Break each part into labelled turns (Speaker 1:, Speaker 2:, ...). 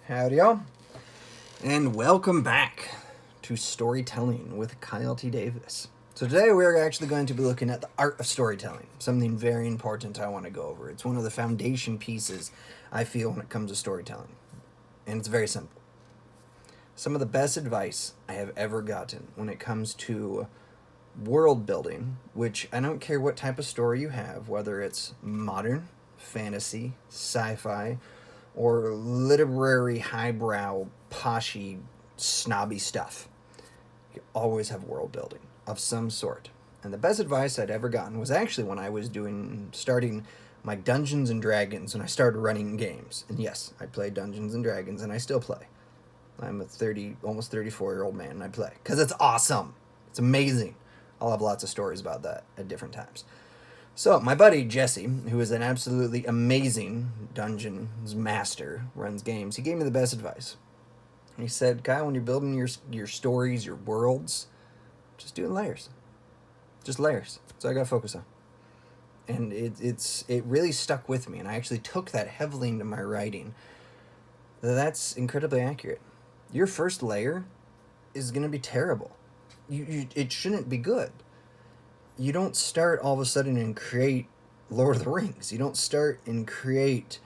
Speaker 1: Howdy, y'all, and welcome back to Storytelling with Kyle T. Davis. So today we're actually going to be looking at the art of storytelling, something very important I want to go over. It's one of the foundation pieces I feel when it comes to storytelling, and it's very simple. Some of the best advice I have ever gotten when it comes to world building, which I don't care what type of story you have, whether it's modern, fantasy, sci-fi, or literary highbrow, poshy, snobby stuff. You always have world building of some sort. And the best advice I'd ever gotten was actually when I was starting my Dungeons and Dragons, when I started running games. And yes, I play Dungeons and Dragons, and I still play. I'm a almost 34-year-old man, and I play. Because it's awesome. It's amazing. I'll have lots of stories about that at different times. So, my buddy Jesse, who is an absolutely amazing Dungeons master, runs games, he gave me the best advice. He said, Kyle, when you're building your stories, your worlds, just do it in layers. Just layers. That's all I got to focus on. And it really stuck with me, and I actually took that heavily into my writing. That's incredibly accurate. Your first layer is going to be terrible. It shouldn't be good. You don't start all of a sudden and create Lord of the Rings. You don't start and create,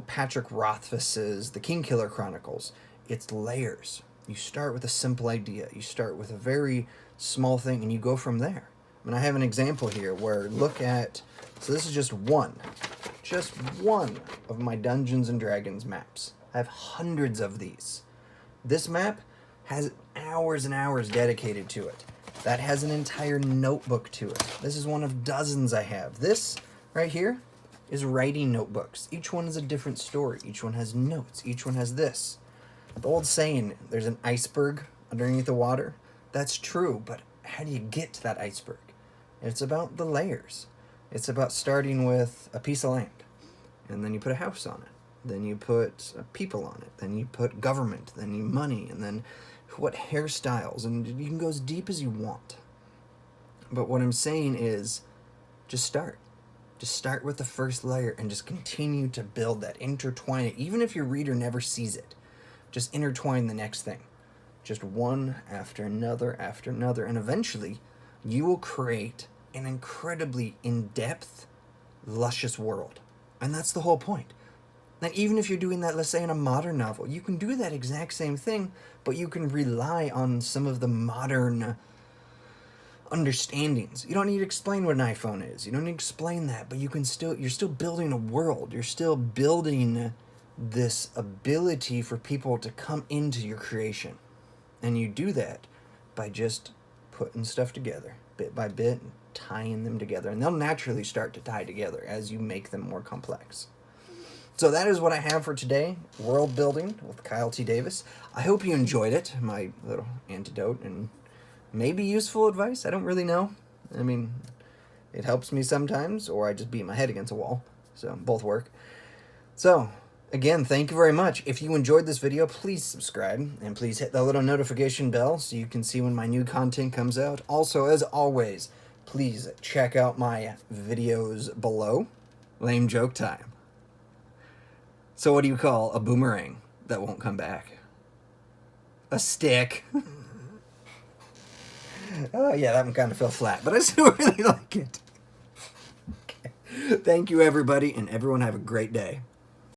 Speaker 1: Patrick Rothfuss's The Kingkiller Chronicles. It's layers. You start with a simple idea. You start with a very small thing, and you go from there. And I have an example here where so this is just one of my Dungeons and Dragons maps. I have hundreds of these. This map has hours and hours dedicated to it. That has an entire notebook to it. This is one of dozens I have. This right here is writing notebooks. Each one is a different story. Each one has notes. Each one has this. The old saying, there's an iceberg underneath the water. That's true, but how do you get to that iceberg? It's about the layers. It's about starting with a piece of land, and then you put a house on it. Then you put people on it. Then you put government. Then you money, and then what hairstyles, and you can go as deep as you want. But what I'm saying is, just start. Just start with the first layer and just continue to build that, intertwine it. Even if your reader never sees it, just intertwine the next thing. Just one after another, and eventually you will create an incredibly in-depth, luscious world. And that's the whole point. Now, even if you're doing that, let's say in a modern novel, you can do that exact same thing, but you can rely on some of the modern understandings. You don't need to explain what an iPhone is. You don't need to explain that, but you're still building a world. You're still building this ability for people to come into your creation. And you do that by just putting stuff together, bit by bit, and tying them together. And they'll naturally start to tie together as you make them more complex. So that is what I have for today, world building with Kyle T. Davis. I hope you enjoyed it, my little antidote, and maybe useful advice. I don't really know. I mean, it helps me sometimes, or I just beat my head against a wall. So both work. So, again, thank you very much. If you enjoyed this video, please subscribe, and please hit that little notification bell so you can see when my new content comes out. Also, as always, please check out my videos below. Lame joke time. So what do you call a boomerang that won't come back? A stick. Oh, yeah, that one kind of fell flat, but I still really like it. Okay. Thank you, everybody, and everyone have a great day.